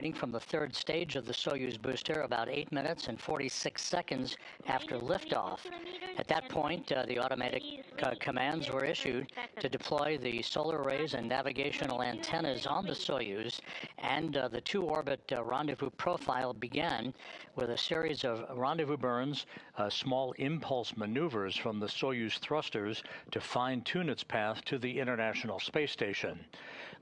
from the third stage of the Soyuz booster about 8 minutes and 46 seconds after liftoff. At that point, the automatic commands were issued to deploy the solar arrays and navigational antennas on the Soyuz, and the two-orbit rendezvous profile began with a series of rendezvous burns, small impulse maneuvers from the Soyuz thrusters to fine-tune its path to the International Space Station.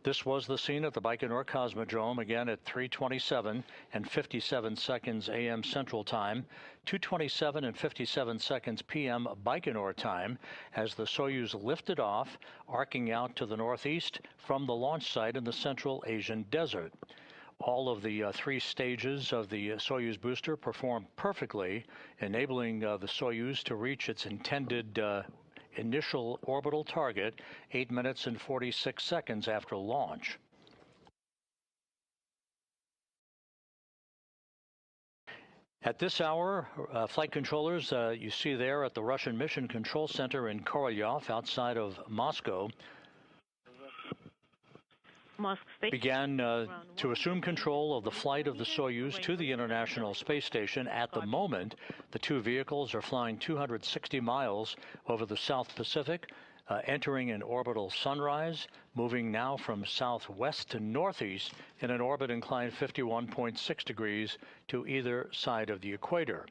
This was the scene at the Baikonur Cosmodrome, again at 3:27 and 57 seconds a.m. Central Time, 2:27 and 57 seconds p.m. Baikonur time, as the Soyuz lifted off, arcing out to the northeast from the launch site in the Central Asian desert. All of the three stages of the Soyuz booster performed perfectly, enabling the Soyuz to reach its intended initial orbital target 8 minutes and 46 seconds after launch. At this hour, flight controllers you see there at the Russian Mission Control Center in Korolyov outside of Moscow began to assume control of the flight of the Soyuz to the International Space Station. At the moment, the two vehicles are flying 260 miles over the South Pacific, entering an orbital sunrise, moving now from southwest to northeast in an orbit inclined 51.6 degrees to either side of the equator.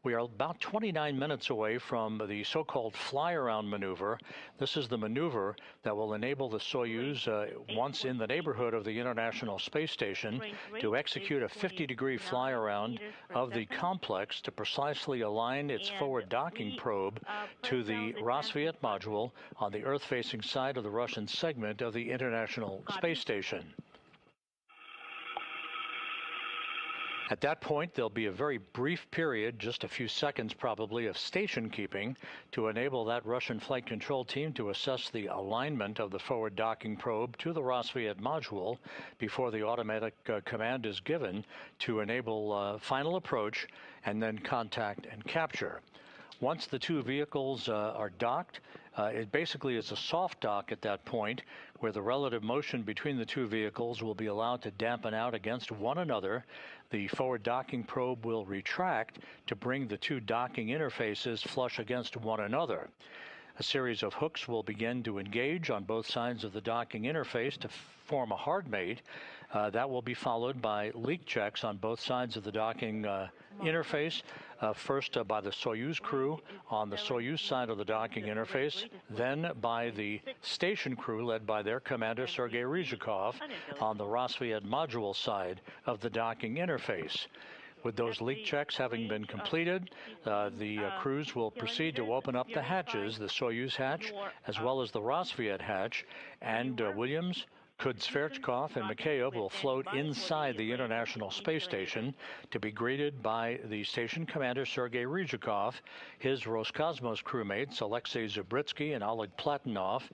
We are about 29 minutes away from the so-called fly-around maneuver. This is the maneuver that will enable the Soyuz, once in the neighborhood of the International Space Station, to execute a 50-degree fly-around of the complex to precisely align its forward docking probe to the Roscosmos module on the Earth-facing side of the Russian segment of the International Space Station. At that point, there'll be a very brief period, just a few seconds probably, of station keeping to enable that Russian flight control team to assess the alignment of the forward docking probe to the Roscosmos module before the automatic command is given to enable final approach and then contact and capture. Once the two vehicles are docked, it basically is a soft dock at that point, where the relative motion between the two vehicles will be allowed to dampen out against one another. The forward docking probe will retract to bring the two docking interfaces flush against one another. A series of hooks will begin to engage on both sides of the docking interface to form a hard mate. That will be followed by leak checks on both sides of the docking interface, first by the Soyuz crew on the Soyuz side of the docking interface, then by the station crew led by their commander Sergey on the Roscosmos module side of the docking interface. With those leak checks having been completed, the crews will proceed to open up the hatches, the Soyuz hatch, as well as the Roscosmos hatch, and Williams, Kud-Sverchkov, and Mikaev will float inside the International Space Station to be greeted by the station commander Sergey, his Roscosmos crewmates Alexei Zubritsky and Oleg Platonov,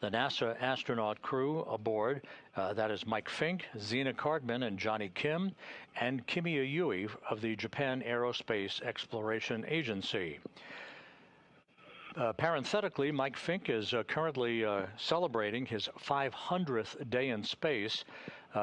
the NASA astronaut crew aboard, that is Mike Fink, Zena Cardman, and Johnny Kim, and Kimiya Yui of the Japan Aerospace Exploration Agency. Parenthetically, Mike Fink is currently celebrating his 500th day in space.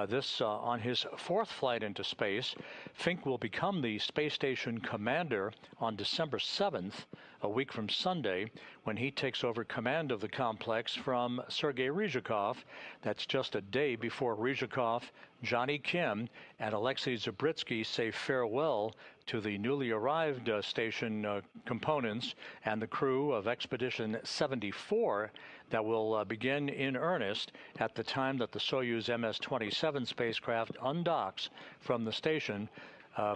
This on his fourth flight into space. Fink will become the space station commander on December 7th, a week from Sunday, when he takes over command of the complex from Sergey Ryzhikov. That's just a day before Ryzhikov, Johnny Kim, and Alexei Zubritsky say farewell to the newly arrived station components and the crew of Expedition 74 that will begin in earnest at the time that the Soyuz MS-27 spacecraft undocks from the station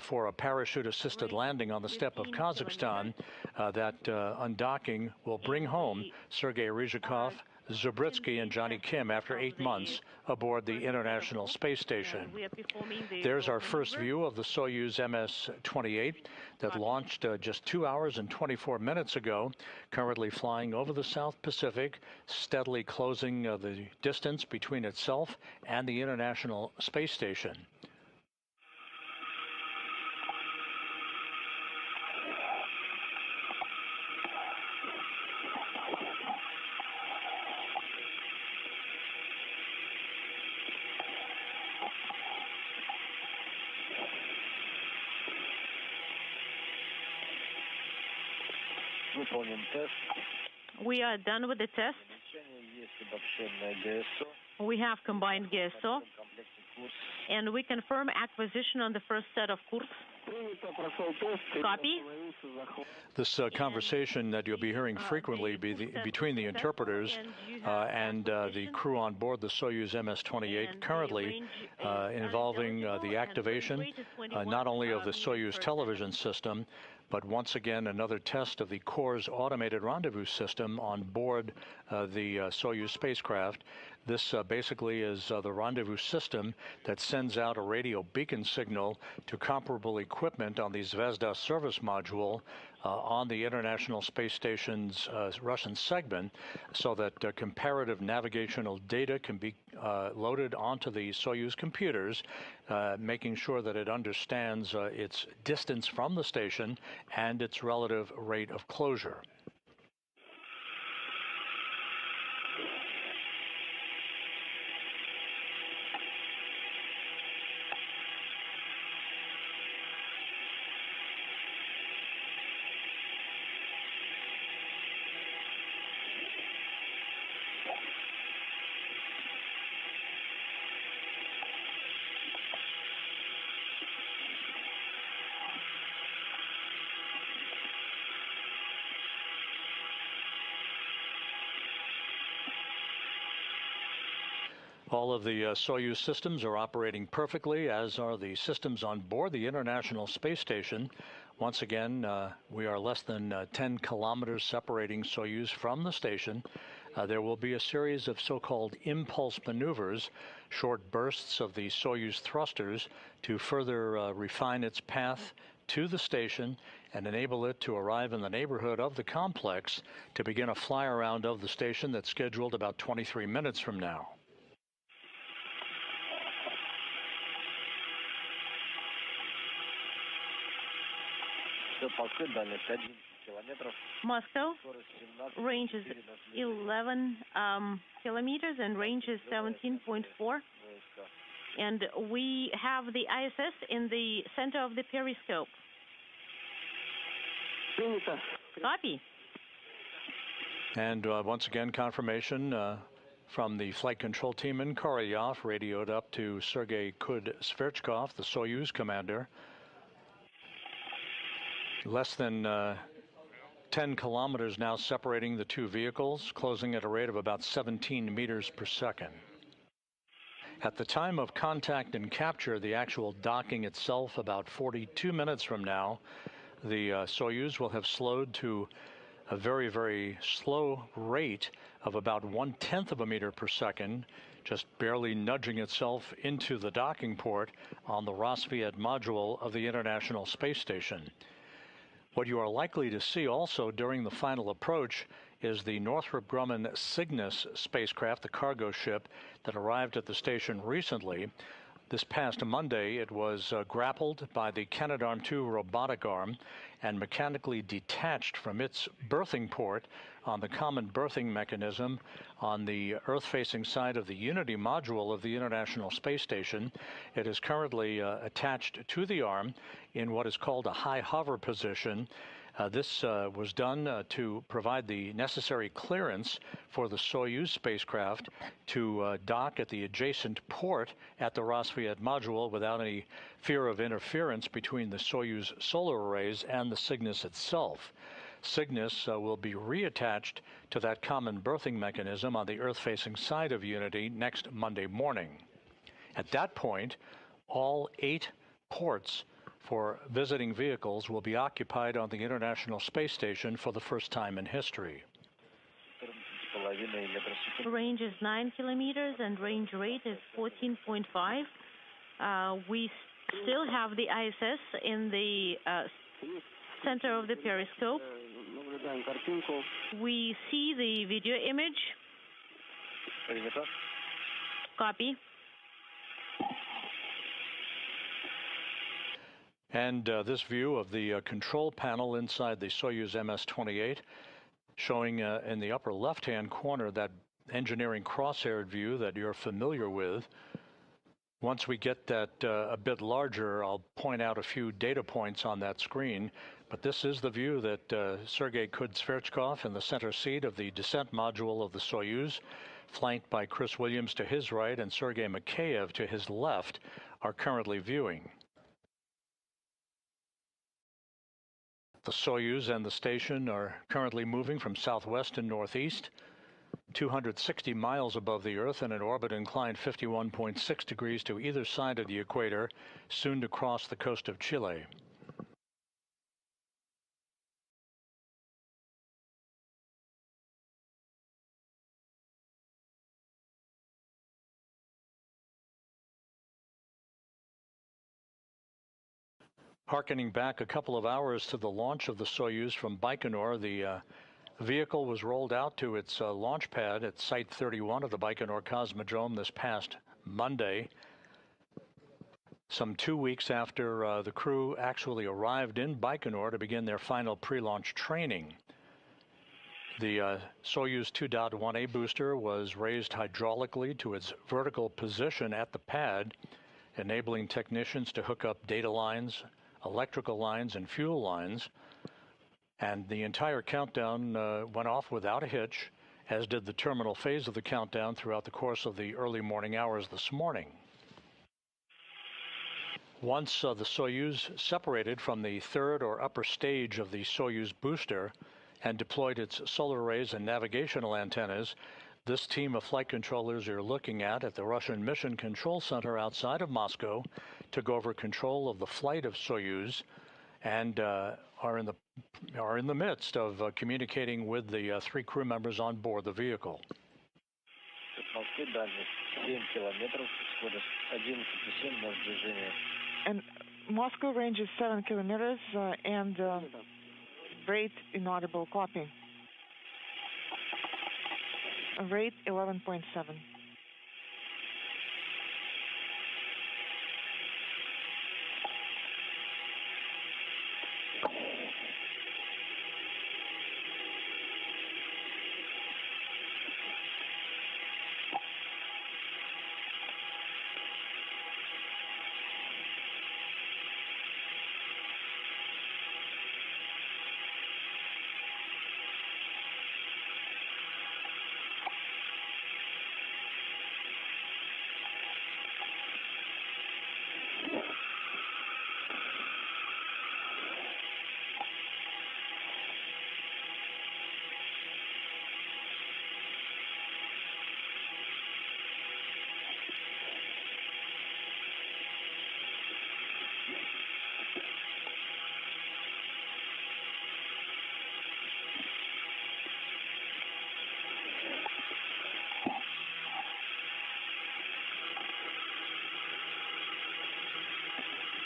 for a parachute-assisted landing on the steppe of Kazakhstan. That undocking will bring home Sergey Ryzhikov, Zubritsky, and Johnny Kim after 8 months aboard the International Space Station. There's our first view of the Soyuz MS-28 that launched just 2 hours and 24 minutes ago, currently flying over the South Pacific, steadily closing the distance between itself and the International Space Station. We are done with the test. We have combined GSO, and we confirm acquisition on the first set of course. Copy. This conversation that you'll be hearing frequently between the interpreters and the crew on board the Soyuz MS-28 currently involving the activation not only of the Soyuz television system, but once again another test of the Corps' automated rendezvous system on board the Soyuz spacecraft. This basically is the rendezvous system that sends out a radio beacon signal to comparable equipment on the Zvezda service module on the International Space Station's Russian segment, so that comparative navigational data can be loaded onto the Soyuz computers, making sure that it understands its distance from the station and its relative rate of closure. All of the Soyuz systems are operating perfectly, as are the systems on board the International Space Station. Once again, we are less than 10 kilometers separating Soyuz from the station. There will be a series of so-called impulse maneuvers, short bursts of the Soyuz thrusters to further refine its path to the station and enable it to arrive in the neighborhood of the complex to begin a fly-around of the station that's scheduled about 23 minutes from now. Moscow, range is 11 kilometers and range is 17.4. And we have the ISS in the center of the periscope. Copy. And once again, confirmation from the flight control team in Korolyov, radioed up to Sergey Kud-Sverchkov, the Soyuz commander. Less than 10 kilometers now separating the two vehicles, closing at a rate of about 17 meters per second. At the time of contact and capture, the actual docking itself, about 42 minutes from now, the Soyuz will have slowed to a very, very slow rate of about 1/10 of a meter per second, just barely nudging itself into the docking port on the Roscosmos module of the International Space Station. What you are likely to see also during the final approach is the Northrop Grumman Cygnus spacecraft, the cargo ship that arrived at the station recently. This past Monday, it was grappled by the Canadarm2 robotic arm and mechanically detached from its berthing port on the common berthing mechanism on the Earth-facing side of the Unity module of the International Space Station. It is currently attached to the arm in what is called a high hover position. This was done to provide the necessary clearance for the Soyuz spacecraft to dock at the adjacent port at the Roscosmos module without any fear of interference between the Soyuz solar arrays and the Cygnus itself. Cygnus will be reattached to that common berthing mechanism on the Earth-facing side of Unity next Monday morning. At that point, all 8 ports for visiting vehicles will be occupied on the International Space Station for the first time in history. Range is 9 kilometers and range rate is 14.5. We still have the ISS in the center of the periscope. We see the video image. Copy. And this view of the control panel inside the Soyuz MS-28, showing in the upper left-hand corner that engineering crosshair view that you're familiar with. Once we get that a bit larger, I'll point out a few data points on that screen. But this is the view that Sergey Kud-Sverchkov in the center seat of the descent module of the Soyuz, flanked by Chris Williams to his right and Sergey Mikaev to his left, are currently viewing. The Soyuz and the station are currently moving from southwest and northeast, 260 miles above the Earth in an orbit inclined 51.6 degrees to either side of the equator, soon to cross the coast of Chile. Harkening back a couple of hours to the launch of the Soyuz from Baikonur, the vehicle was rolled out to its launch pad at Site 31 of the Baikonur Cosmodrome this past Monday, some 2 weeks after the crew actually arrived in Baikonur to begin their final pre-launch training. The Soyuz 2.1A booster was raised hydraulically to its vertical position at the pad, enabling technicians to hook up data lines, electrical lines, and fuel lines. And the entire countdown went off without a hitch, as did the terminal phase of the countdown throughout the course of the early morning hours this morning. Once the Soyuz separated from the third or upper stage of the Soyuz booster and deployed its solar arrays and navigational antennas, this team of flight controllers you're looking at the Russian Mission Control Center outside of Moscow took over control of the flight of Soyuz and are in the midst of communicating with the 3 crew members on board the vehicle. And Moscow range is 7 kilometers and rate inaudible copy. Rate 11.7.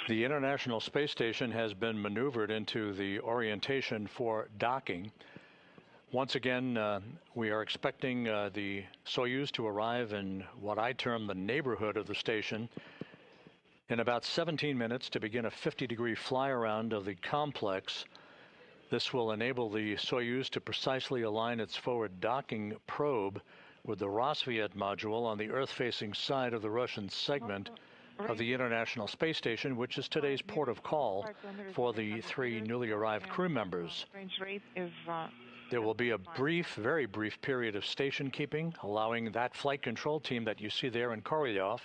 The International Space Station has been maneuvered into the orientation for docking. Once again, we are expecting the Soyuz to arrive in what I term the neighborhood of the station in about 17 minutes to begin a 50-degree fly around of the complex. This will enable the Soyuz to precisely align its forward docking probe with the Roscosmos module on the Earth-facing side of the Russian segment of the International Space Station, which is today's port of call for the 3 newly arrived crew members. There will be a brief, very brief period of station keeping, allowing that flight control team that you see there in Korolyov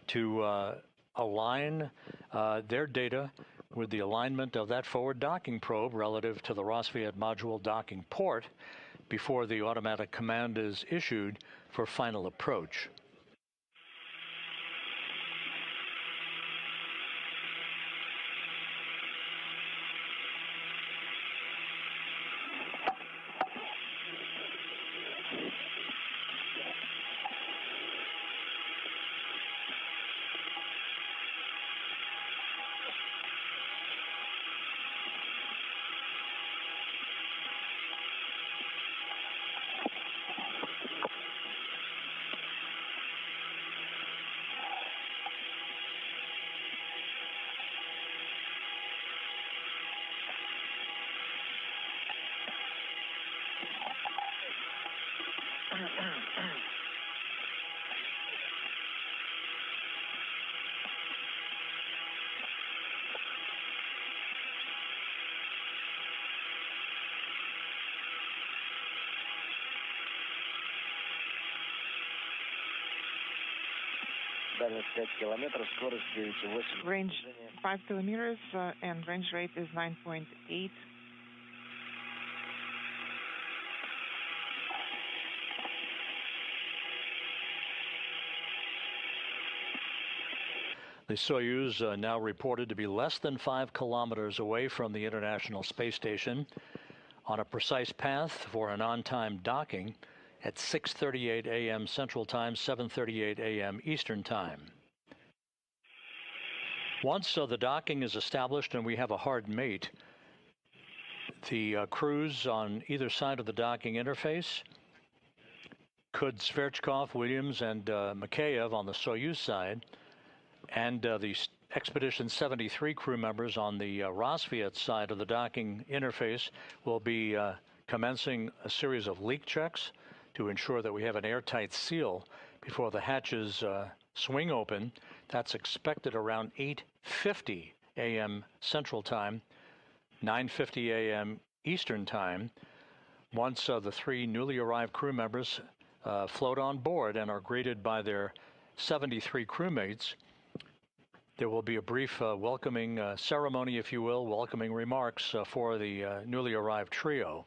to align their data with the alignment of that forward docking probe relative to the Roscosmos module docking port before the automatic command is issued for final approach. Range 5 kilometers and range rate is 9.8. The Soyuz now reported to be less than 5 kilometers away from the International Space Station on a precise path for an on-time docking at 6:38 a.m. Central Time, 7:38 a.m. Eastern Time. Once the docking is established and we have a hard mate, the crews on either side of the docking interface, Kud-Sverchkov, Williams, and Mikaev on the Soyuz side, and the Expedition 73 crew members on the Roscosmos side of the docking interface will be commencing a series of leak checks to ensure that we have an airtight seal before the hatches swing open. That's expected around 8:50 a.m. Central Time, 9:50 a.m. Eastern Time. Once the 3 newly arrived crew members float on board and are greeted by their 73 crewmates, there will be a brief welcoming ceremony, if you will, welcoming remarks for the newly arrived trio.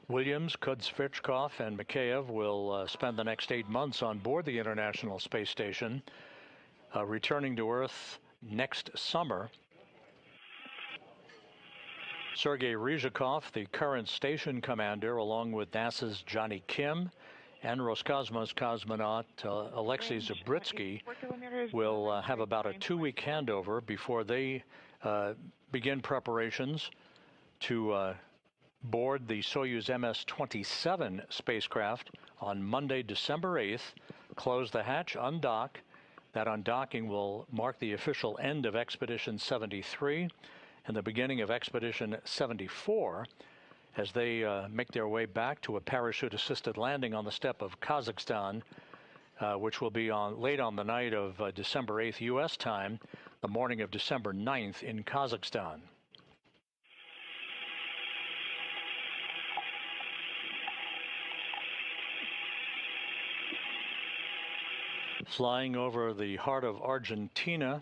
Williams, Kud-Sverchkov, and Mikaev will spend the next 8 months on board the International Space Station, returning to Earth next summer. Sergey, the current station commander, along with NASA's Johnny Kim and Roscosmos cosmonaut Alexei Zabritsky, will have about a 2-week handover before they begin preparations to board the Soyuz MS-27 spacecraft on Monday, December 8th, close the hatch, undock. That undocking will mark the official end of Expedition 73 and the beginning of Expedition 74, as they make their way back to a parachute-assisted landing on the steppe of Kazakhstan, which will be late on the night of December 8th U.S. time, the morning of December 9th in Kazakhstan. Flying over the heart of Argentina,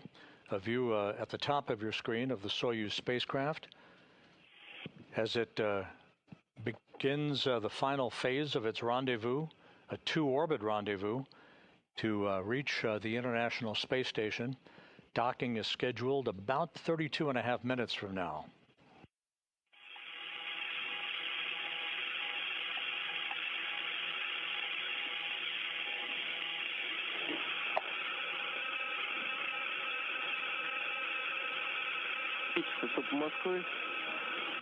a view at the top of your screen of the Soyuz spacecraft as it begins the final phase of its rendezvous, a 2-orbit rendezvous to reach the International Space Station. Docking is scheduled about 32.5 minutes from now.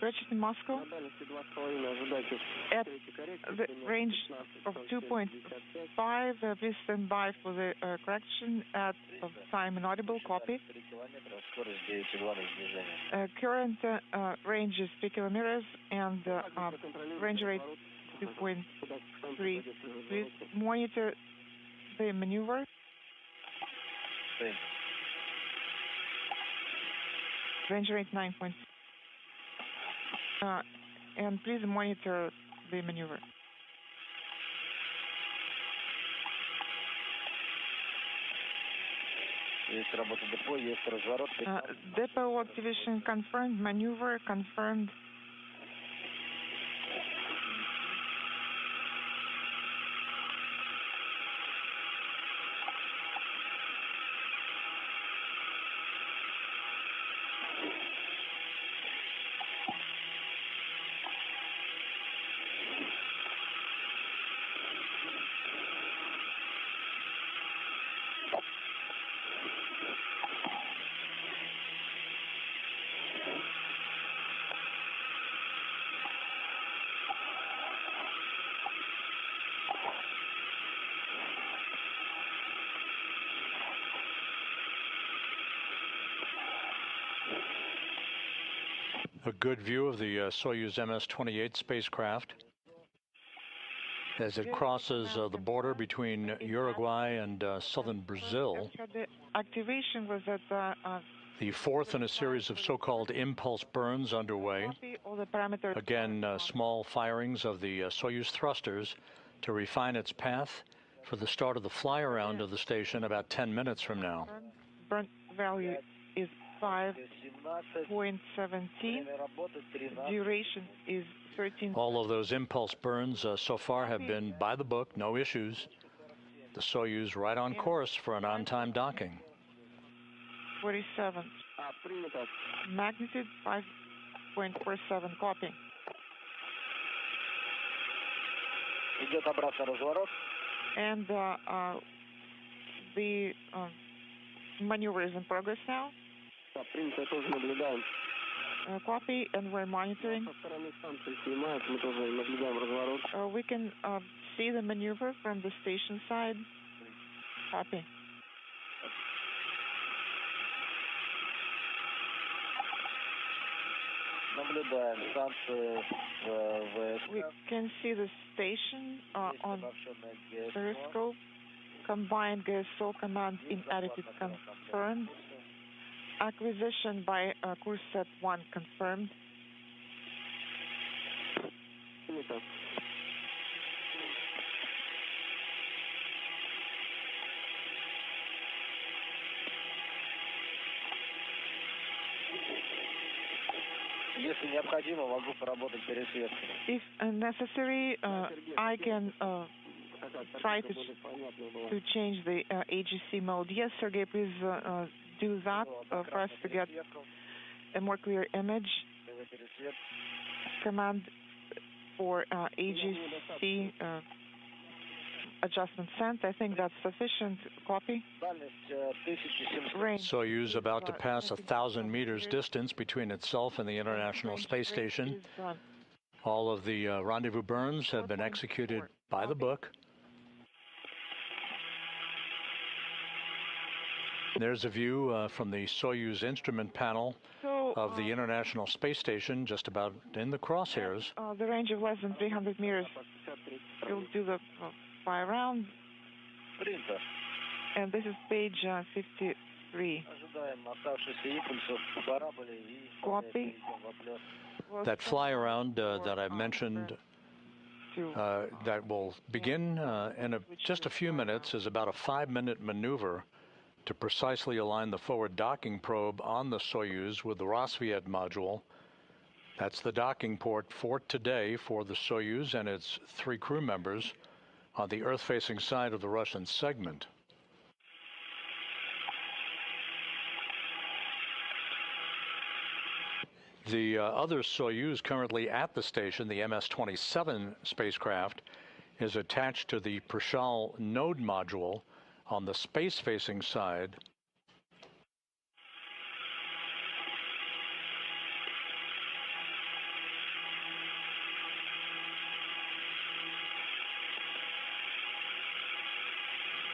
Ratchet in Moscow at the range of 2.5. Please stand by for the correction at time inaudible. Copy. Current range is 3 kilometers and range rate 2.3. Please monitor the maneuver. Range rate 9.6. And please monitor the maneuver. Depot activation confirmed. Maneuver confirmed. A good view of the Soyuz MS-28 spacecraft as it crosses the border between Uruguay and southern Brazil. The activation was at the fourth in a series of so-called impulse burns underway. Again, small firings of the Soyuz thrusters to refine its path for the start of the fly-around of the station about 10 minutes from now. Burn value is 5.17. Duration is 13. All of those impulse burns so far have been by the book, no issues. The Soyuz right on course for an on-time docking. 47. Magnitude 5.47. Copy. And the maneuver is in progress now. Copy, and we're monitoring. We can see the maneuver from the station side. Copy. We can see the station on periscope. Combined GSO command inadequate confirmed. Acquisition by course set 1 confirmed. If necessary, I can try to change the AGC mode. Yes, Sergey, please do that for us to get a more clear image. Command for AGC adjustment sent. I think that's sufficient. Copy. Range. Soyuz about to pass 1,000 meters distance between itself and the International Space Station. All of the rendezvous burns have been executed by the book. There's a view from the Soyuz instrument panel of the International Space Station, just about in the crosshairs. The range of less than 300 meters. We'll do the fly around. And this is page 53. Copy. That fly around that I mentioned that will begin in just a few minutes is about a 5-minute maneuver to precisely align the forward docking probe on the Soyuz with the Rosviet module. That's the docking port for today for the Soyuz and its 3 crew members on the Earth-facing side of the Russian segment. The other Soyuz currently at the station, the MS-27 spacecraft, is attached to the Prishal node module on the space-facing side.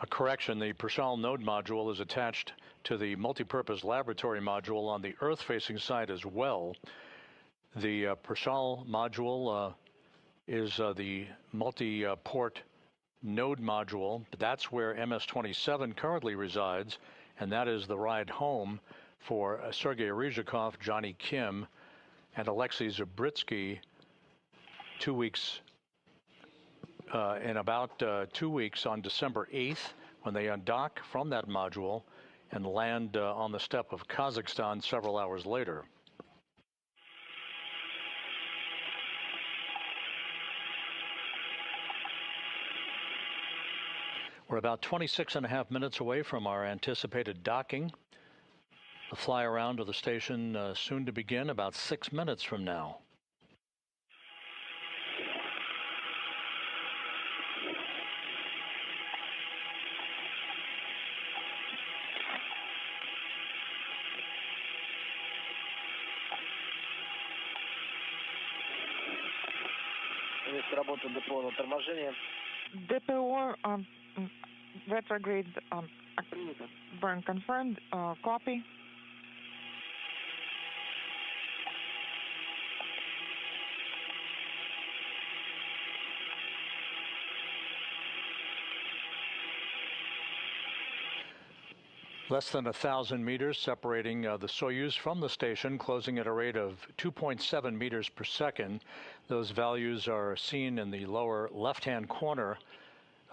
A correction, the Prishal node module is attached to the multipurpose laboratory module on the Earth-facing side as well. The Prishal module is the multi-port node module. That's where MS-27 currently resides, and that is the ride home for Sergey Ryzhikov, Johnny Kim, and Alexei Zabritsky 2 weeks, in about 2 weeks on December 8th, when they undock from that module and land on the steppe of Kazakhstan several hours later. We're about 26.5 minutes away from our anticipated docking. The fly around of the station soon to begin, about 6 minutes from now. DPO retrograde burn confirmed. Copy. Less than 1,000 meters separating the Soyuz from the station, closing at a rate of 2.7 meters per second. Those values are seen in the lower left-hand corner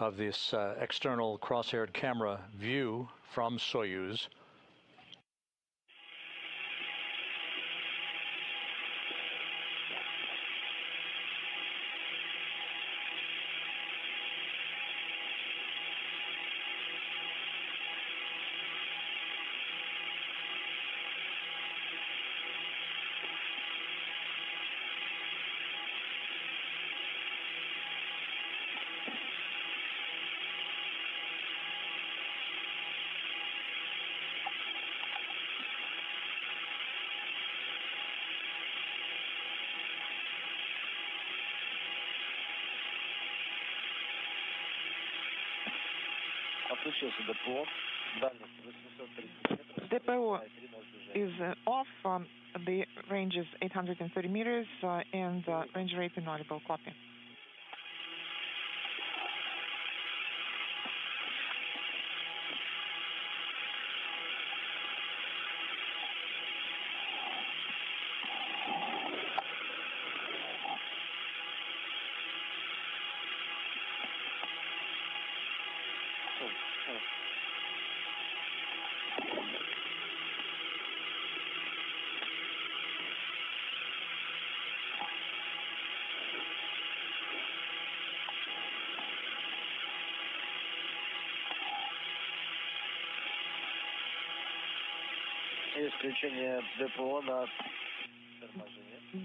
of this external cross-haired camera view from Soyuz. DPO is off. The range is 830 meters and range rate inaudible. Copy.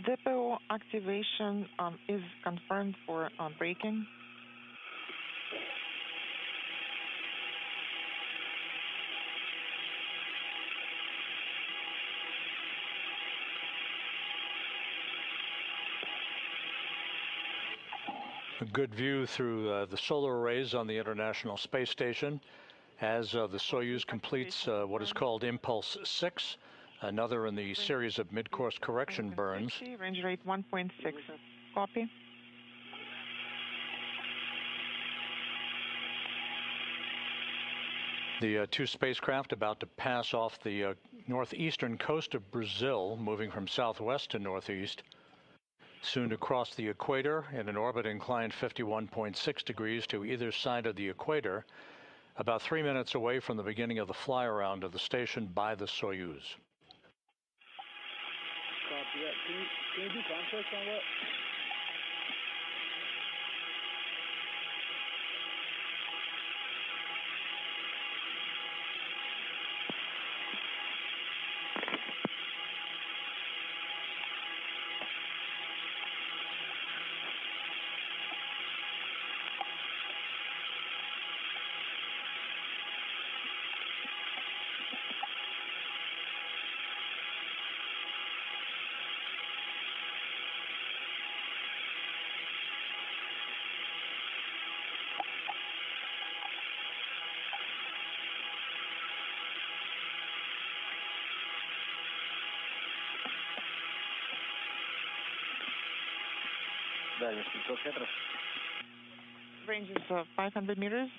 DPO activation is confirmed for braking. A good view through the solar arrays on the International Space Station as the Soyuz completes what is called Impulse 6, another in the series of mid-course correction burns. Range rate 1.6. Copy. The two spacecraft about to pass off the northeastern coast of Brazil, moving from southwest to northeast, soon to cross the equator in an orbit inclined 51.6 degrees to either side of the equator, about 3 minutes away from the beginning of the fly-around of the station by the Soyuz. Copy that. Can you do context on that? Range is 500 meters.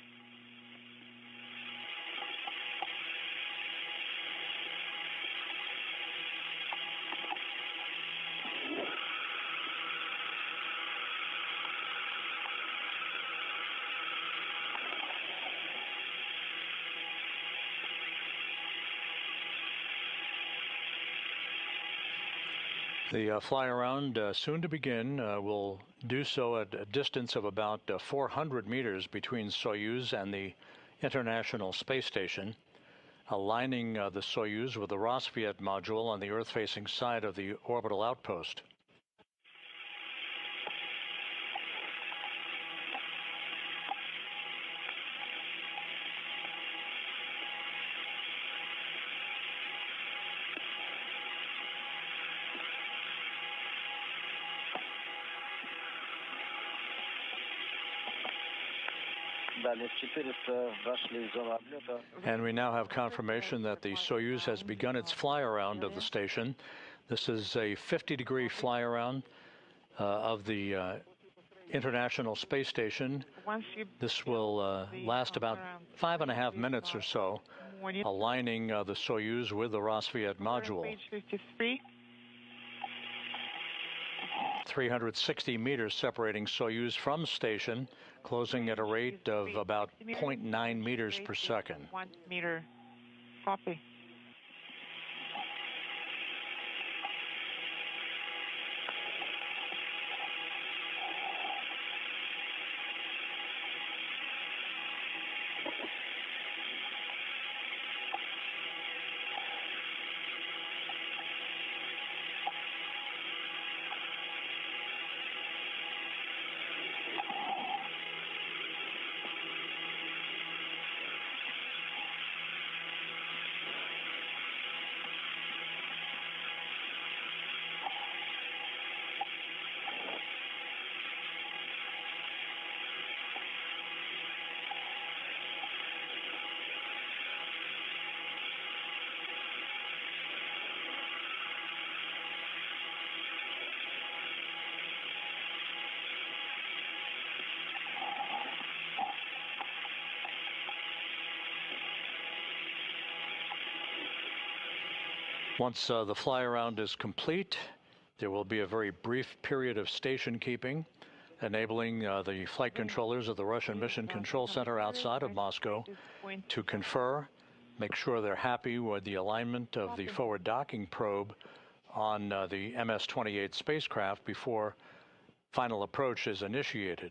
The fly-around, soon to begin, will do so at a distance of about 400 meters between Soyuz and the International Space Station, aligning the Soyuz with the Roscosmos module on the Earth-facing side of the orbital outpost. And we now have confirmation that the Soyuz has begun its fly-around of the station. This is a 50-degree fly-around of the International Space Station. This will last about 5.5 minutes or so, aligning the Soyuz with the Roscosmos module. 360 meters separating Soyuz from station, closing at a rate of about 0.9 meters per second. 1 meter. Copy. Once the fly-around is complete, there will be a very brief period of station keeping, enabling the flight controllers of the Russian Mission Control Center outside of Moscow to confer, make sure they're happy with the alignment of the forward docking probe on the MS-28 spacecraft before final approach is initiated.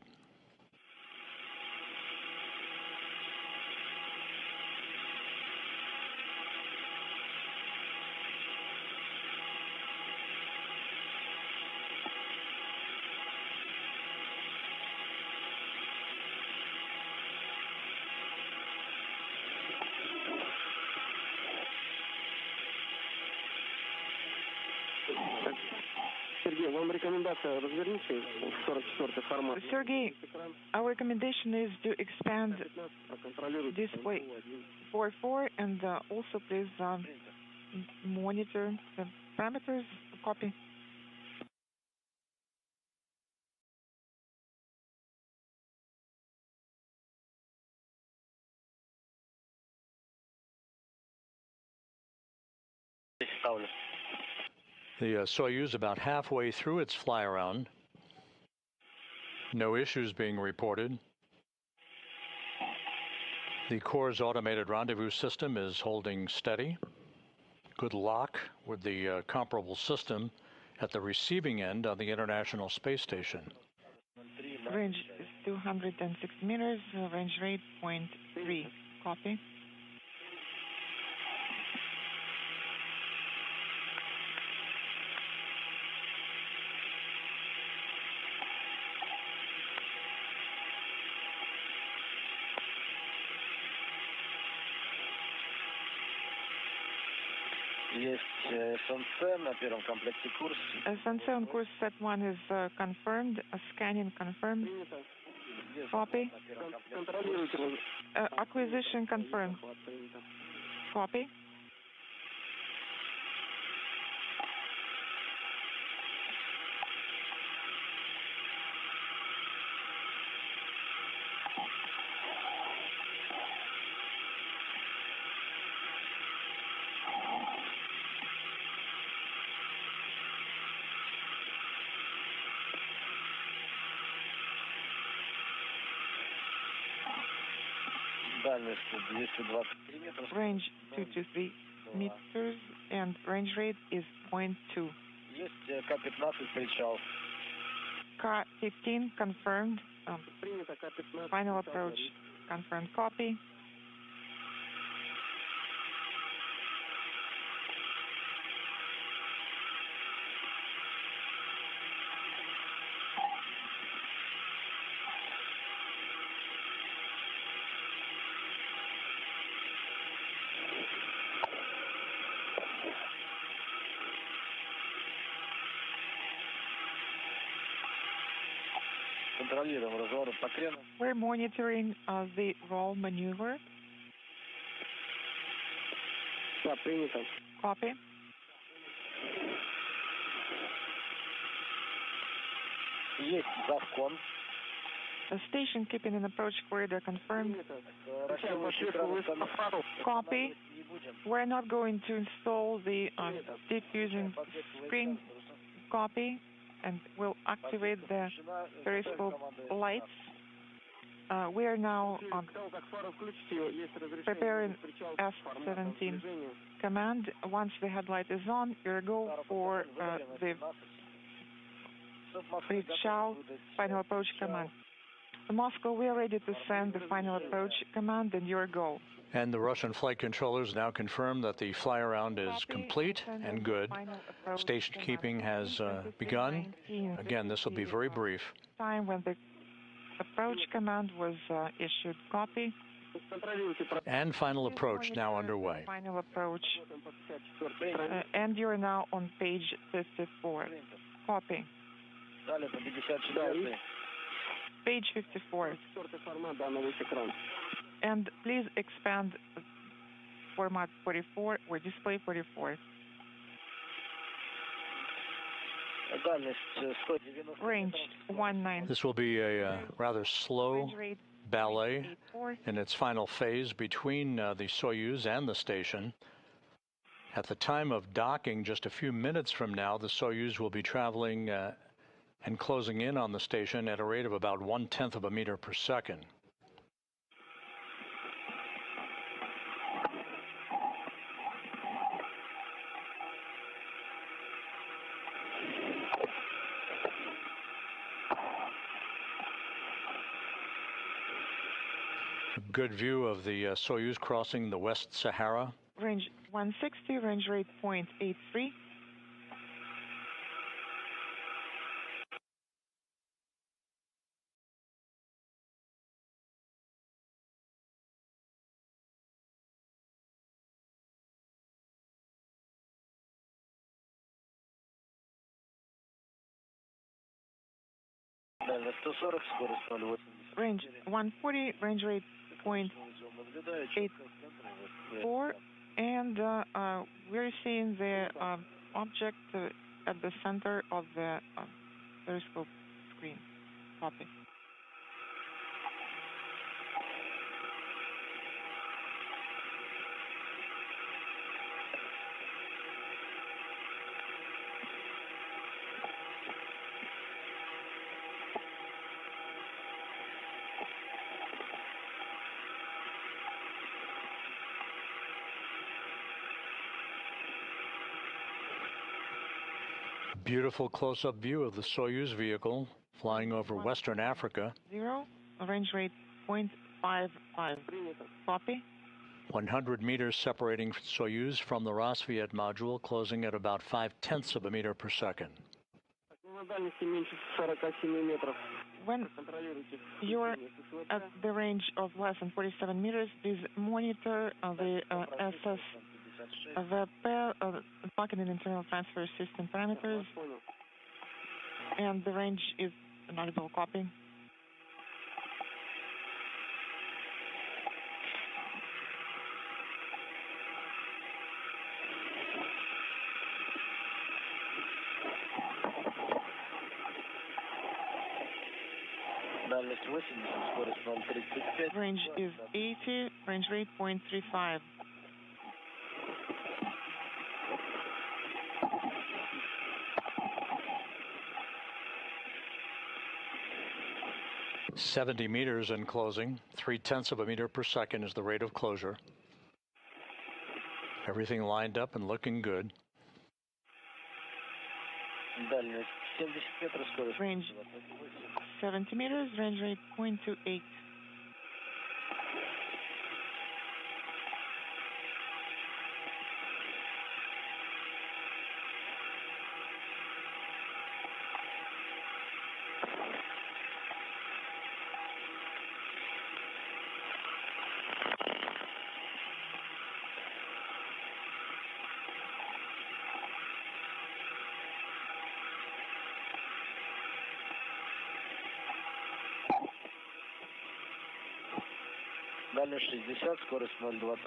Sergey, our recommendation is to expand display 4.4 and also please monitor the parameters. Copy. The Soyuz about halfway through its fly-around. No issues being reported. The Core's automated rendezvous system is holding steady. Good luck with the comparable system at the receiving end on the International Space Station. Range is 206 meters, range rate 0.3. Copy. SNC on course set 1 is confirmed. Scanning confirmed. Copy. Acquisition confirmed. Copy. Range 223 meters and range rate is 0.2. K-15 confirmed. Final approach confirmed. Copy. We're monitoring the roll maneuver. Copy. The station keeping an approach corridor confirmed. Copy. We're not going to install the diffusing screen. Copy. and will activate the periscope lights. We are now preparing F-17 command. Once the headlight is on, we go for the reach-out final approach command. Moscow, we are ready to send the final approach command, and your go. And the Russian flight controllers now confirm that the fly-around is complete and good. Station keeping has begun. Again, this will be very brief. Time when the approach command was issued. Copy. And final approach now underway. Final approach. And you're now on page 54. Copy. Page 54. And please expand format 44 or display 44. Range 19. This will be a rather slow ballet in its final phase between the Soyuz and the station. At the time of docking, just a few minutes from now, the Soyuz will be traveling and closing in on the station at a rate of about 1/10 of a meter per second. A good view of the Soyuz crossing the West Sahara. Range 160, range rate 0.83. Range 140, range rate 0.84, and we're seeing the object at the center of the periscope screen. Copy. Beautiful close-up view of the Soyuz vehicle flying over Western Africa. 0, range rate 0.55. Copy. 100 meters separating Soyuz from the Rosviet module, closing at about 0.5 of a meter per second. When you're at the range of less than 47 meters, please monitor the SS, the packet and internal transfer system parameters, and the range is not able copy. Range is 80, range rate 0.35. "70 meters in closing, 0.3 of a meter per second is the rate of closure. Everything lined up and looking good. Range 70 meters, range rate 0.28.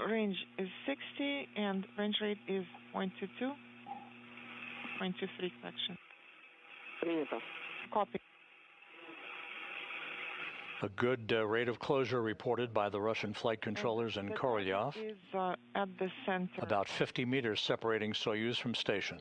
Range is 60 and range rate is 0.22, 0.23 correction. Copy. A good rate of closure reported by the Russian flight controllers in Korolyov. Is at the center. About 50 meters separating Soyuz from station.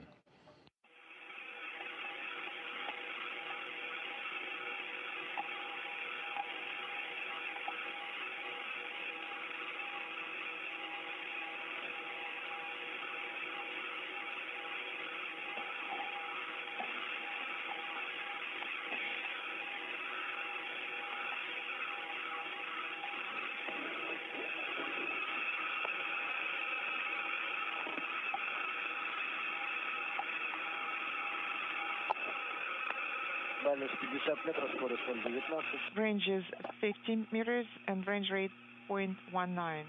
Range is 50 meters and range rate 0.19.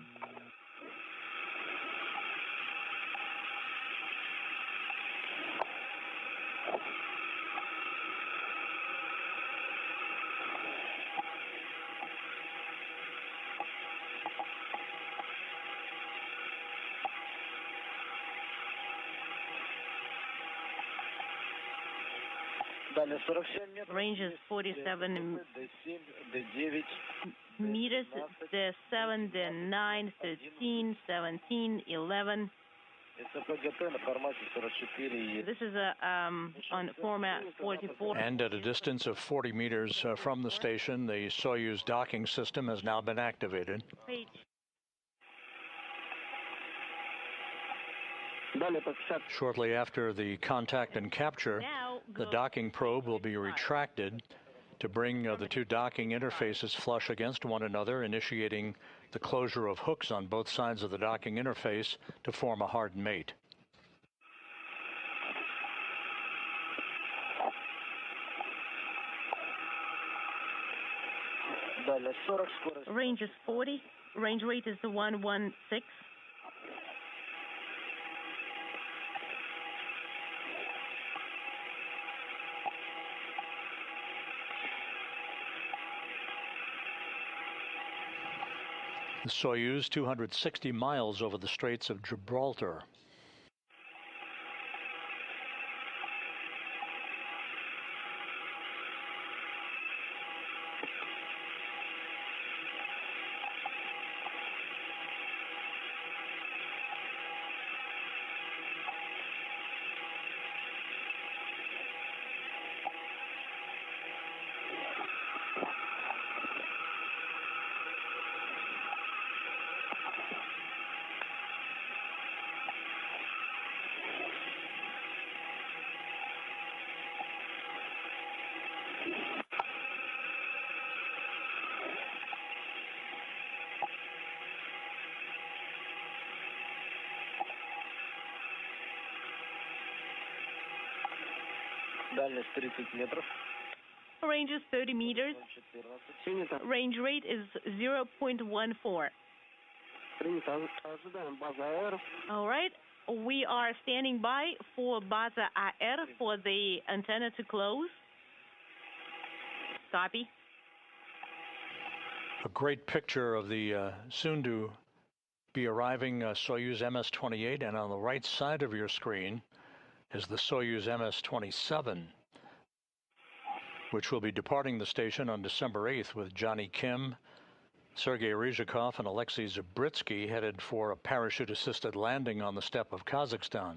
Range is 47 meters, the 7, the 9, 13, 17, 11. This is on format 44. And at a distance of 40 meters from the station, the Soyuz docking system has now been activated. Page. Shortly after the contact and capture, the docking probe will be retracted to bring the two docking interfaces flush against one another, initiating the closure of hooks on both sides of the docking interface to form a hard mate. Range is 40. Range rate is 116. The Soyuz 260 miles over the Straits of Gibraltar. Range is 30 meters. Range rate is 0.14. All right. We are standing by for Baza AR for the antenna to close. Copy. A great picture of the soon to be arriving Soyuz MS-28, and on the right side of your screen is the Soyuz MS-27, which will be departing the station on December 8th with Johnny Kim, Sergey Roscosmos, and Alexei Zabritsky headed for a parachute-assisted landing on the steppe of Kazakhstan.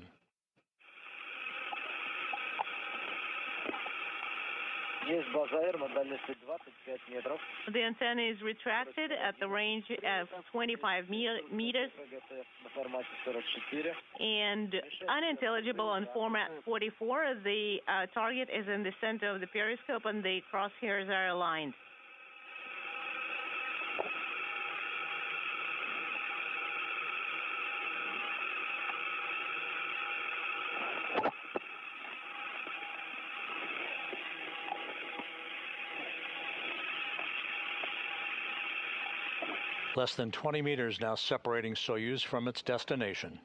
The antenna is retracted at the range of 25 meters and unintelligible on format 44. The target is in the center of the periscope and the crosshairs are aligned. Less than 20 meters now separating Soyuz from its destination.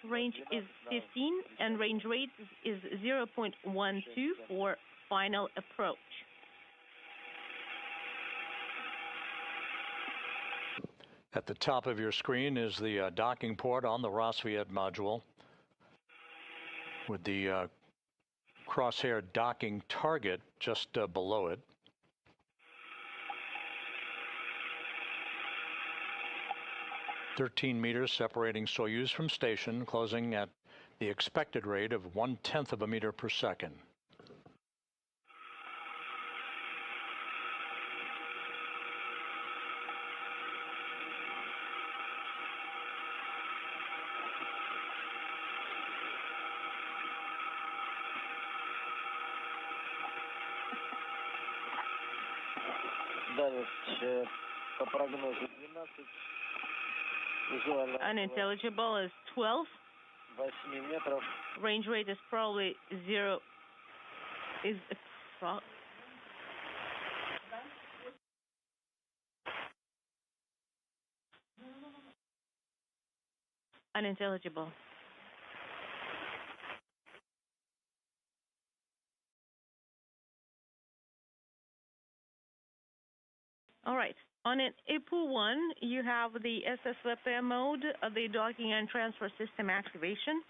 Range is 15 and range rate is 0.12 for final approach. At the top of your screen is the docking port on the Rosviet module with the crosshair docking target just below it. "13 meters separating Soyuz from station, closing at the expected rate of 1/10 of a meter per second. Unintelligible is 12. Range rate is probably 0. Is unintelligible. All right. On an IPU-1, you have the SSVP mode, the docking and transfer system activation.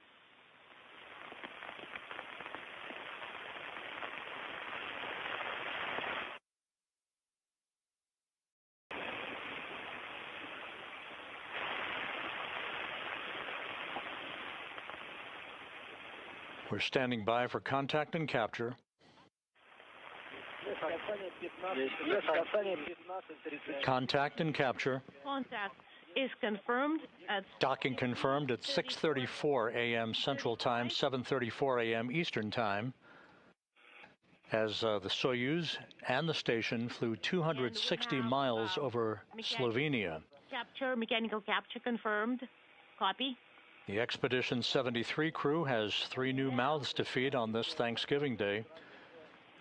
We're standing by for contact and capture. Contact and capture. Contact is confirmed at... Docking confirmed at 6:34 a.m. Central Time, 7:34 a.m. Eastern Time, as the Soyuz and the station flew 260 miles over Slovenia. Mechanical capture confirmed. Copy. The Expedition 73 crew has 3 new mouths to feed on this Thanksgiving Day.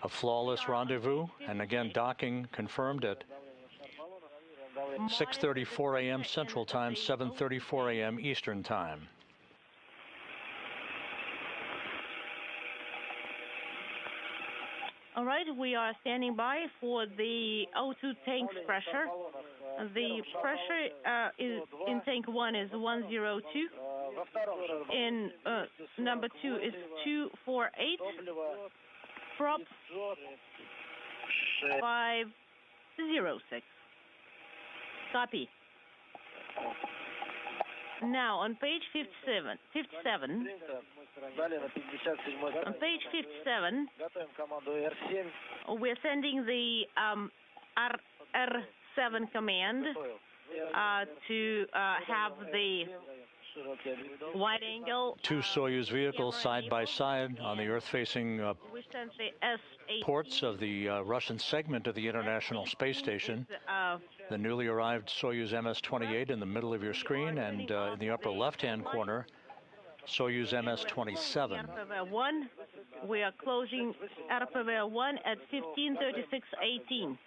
A flawless rendezvous, and again docking confirmed at 6:34 a.m. Central Time, 7:34 a.m. Eastern Time. All right, we are standing by for the O2 tanks pressure. The pressure is in tank 1 is 102. In number 2 is 248. Prop 506. Copy. Now on page 57, on page 57, we're sending the R7 command to have the wide angle. 2 Soyuz vehicles side by side on the Earth-facing ports of the Russian segment of the International Space Station. The newly arrived Soyuz MS-28 in the middle of your screen, and in the upper left-hand corner, Soyuz MS-27. RPV-1, we are closing RPV-1 at 15:36:18.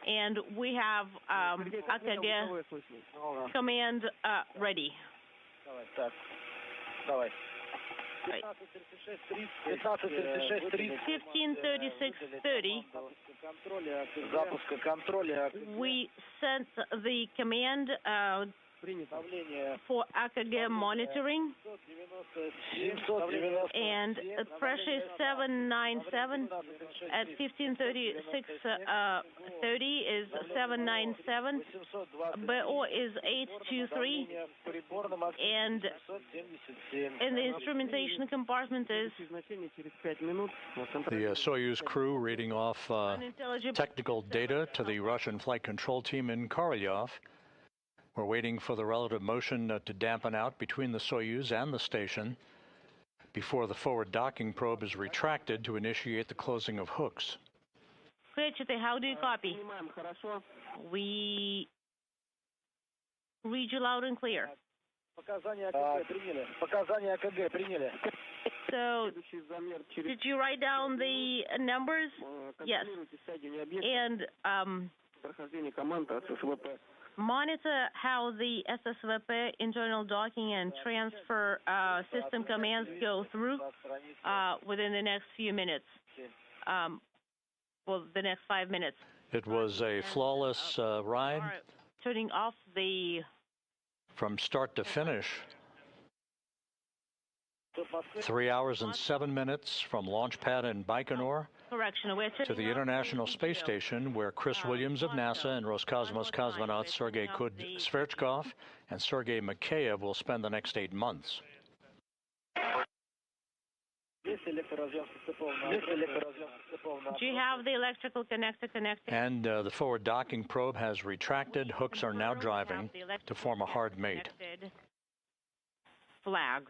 And we have AKG command ready. Right. 15:36:30. We sent the command for AKG monitoring, and pressure is 797 at 15:36:30 is 797. BO is 823, and in the instrumentation compartment is the Soyuz crew reading off technical data to the Russian flight control team in Korolyov. We're waiting for the relative motion to dampen out between the Soyuz and the station before the forward docking probe is retracted to initiate the closing of hooks. How do you copy? We read you loud and clear. So, did you write down the numbers? Yes. And monitor how the SSVP internal docking and transfer system commands go through within the next few minutes. Well, the next 5 minutes. It was a flawless ride. Turning off the... From start to finish. 3 hours and 7 minutes from launch pad in Baikonur to the International Space Station, where Chris Williams of NASA and Roscosmos cosmonauts Sergey Kud-Sverchkov and Sergey Mikaev will spend the next 8 months. Do you have the electrical connector connected? And the forward docking probe has retracted. Hooks are now driving to form a hard mate. Flag.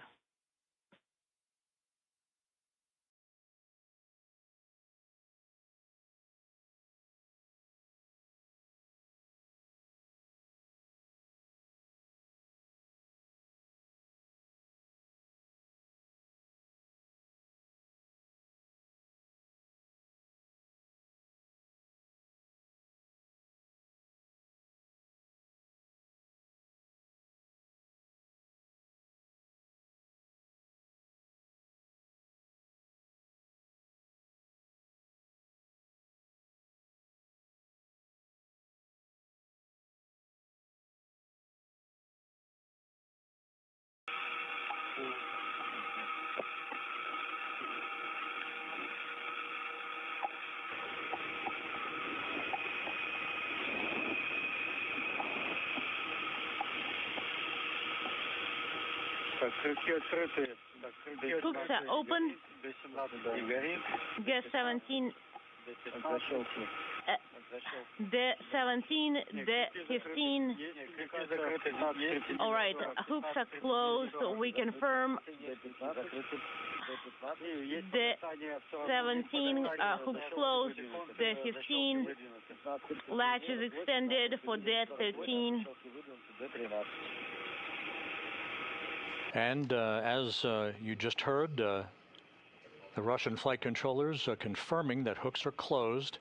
Hooks are open. Gas 17. The 17, the 15. All right, hooks are closed. We confirm. The 17 hooks closed. The 15 latch is extended for the 13. And as you just heard, the Russian flight controllers are confirming that hooks are closed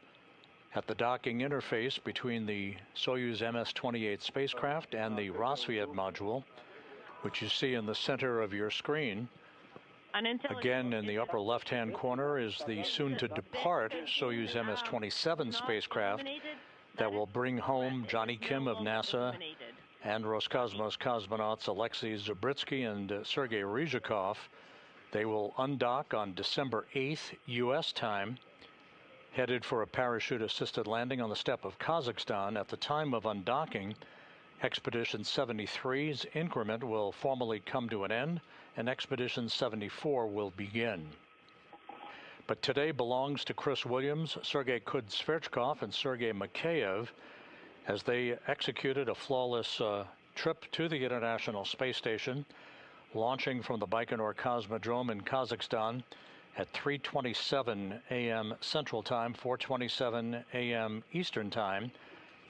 at the docking interface between the Soyuz MS-28 spacecraft and the Roscosmos module, which you see in the center of your screen. Again, in the upper left-hand corner is the soon-to-depart Soyuz MS-27 spacecraft that will bring home Johnny Kim of NASA and Roscosmos cosmonauts Alexei Zabritsky and Sergey Roscosmos. They will undock on December 8th, U.S. time, headed for a parachute-assisted landing on the steppe of Kazakhstan. At the time of undocking, Expedition 73's increment will formally come to an end, and Expedition 74 will begin. But today belongs to Chris Williams, Sergey Kud-Sverchkov, and Sergey Mikaev, as they executed a flawless trip to the International Space Station, launching from the Baikonur Cosmodrome in Kazakhstan at 3:27 a.m. Central Time, 4:27 a.m. Eastern Time,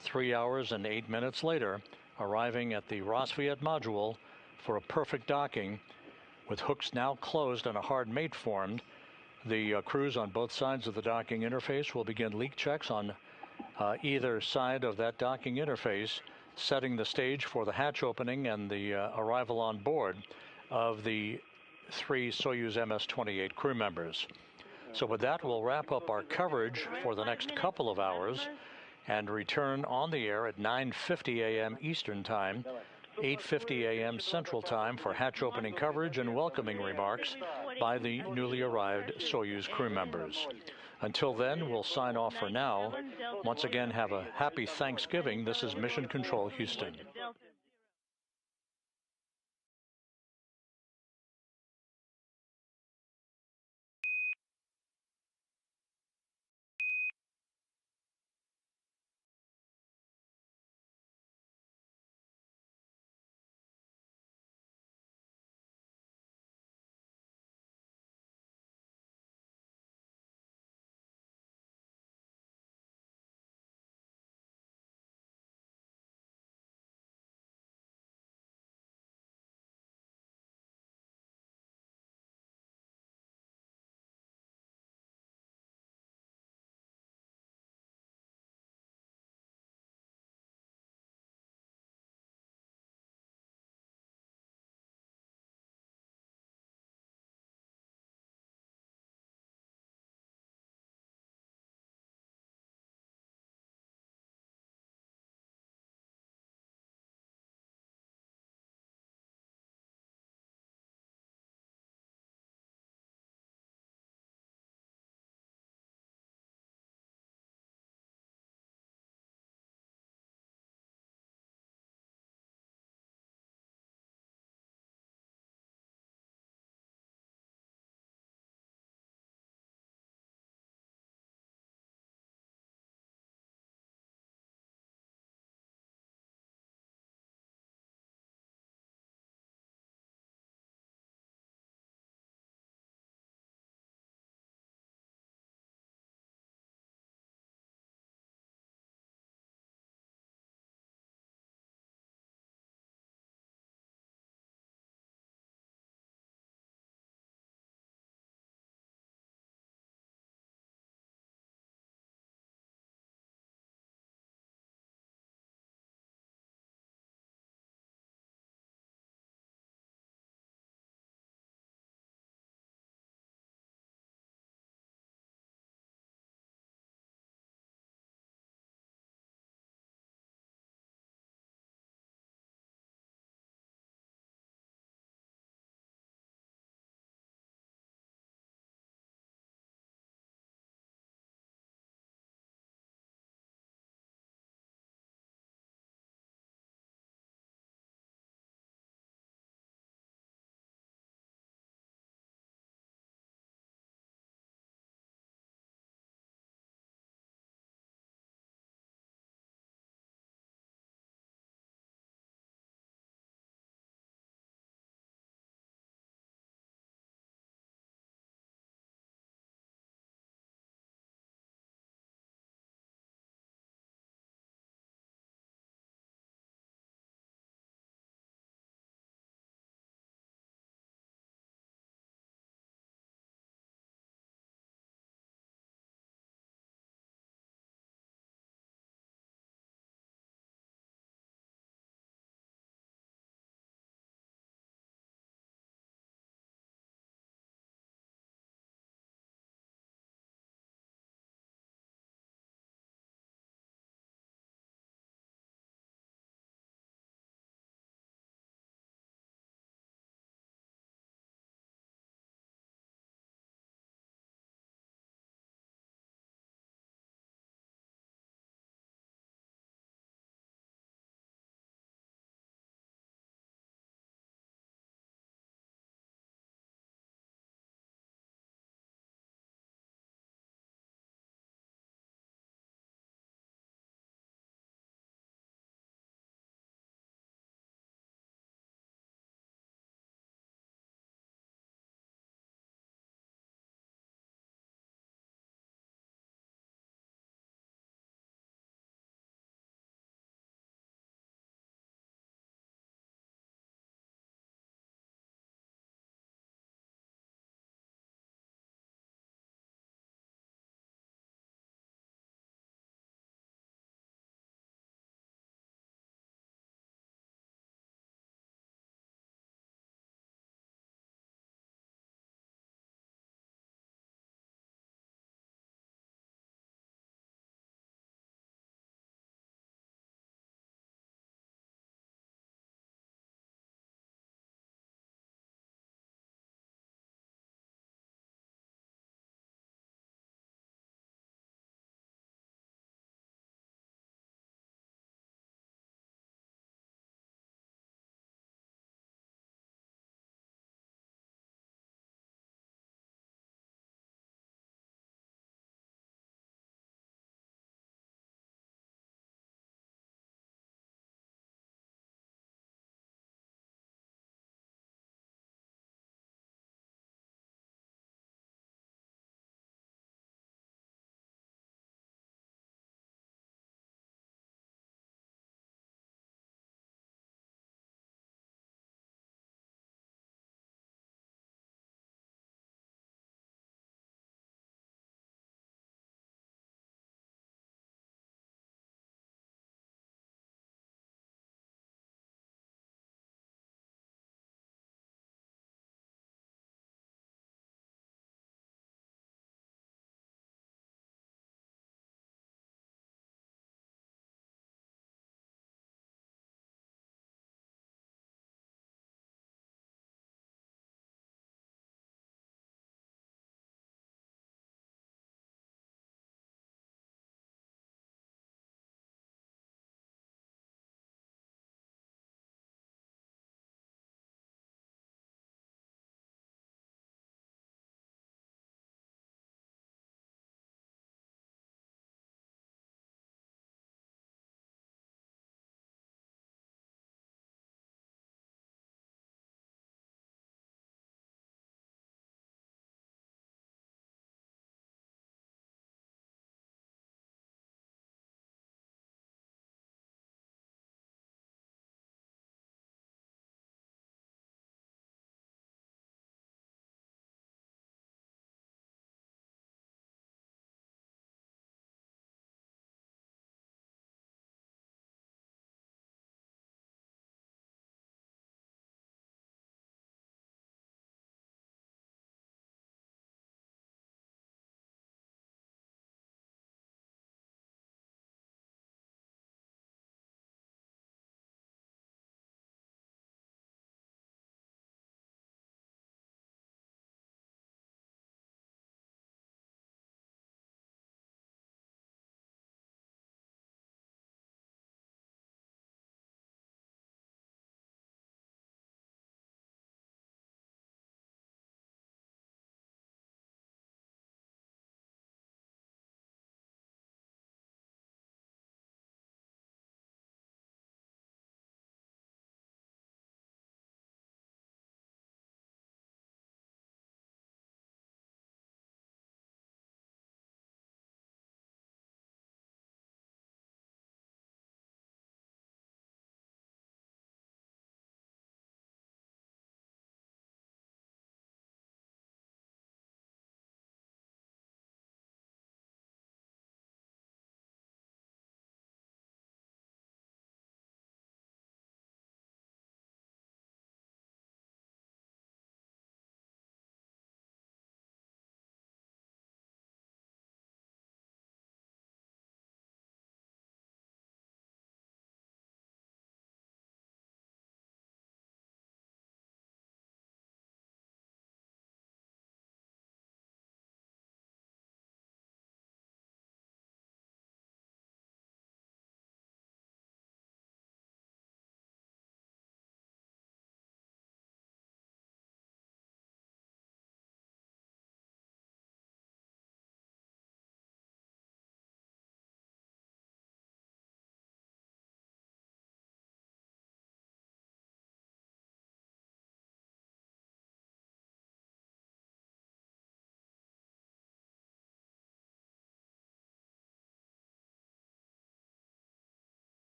3 hours and 8 minutes later, arriving at the Roscosmos module for a perfect docking. With hooks now closed and a hard mate formed, the crews on both sides of the docking interface will begin leak checks on either side of that docking interface, setting the stage for the hatch opening and the arrival on board of the 3 Soyuz MS-28 crew members. So with that, we'll wrap up our coverage for the next couple of hours and return on the air at 9:50 a.m. Eastern Time, 8:50 a.m. Central Time for hatch opening coverage and welcoming remarks by the newly arrived Soyuz crew members. Until then, we'll sign off for now. Once again, have a happy Thanksgiving. This is Mission Control Houston.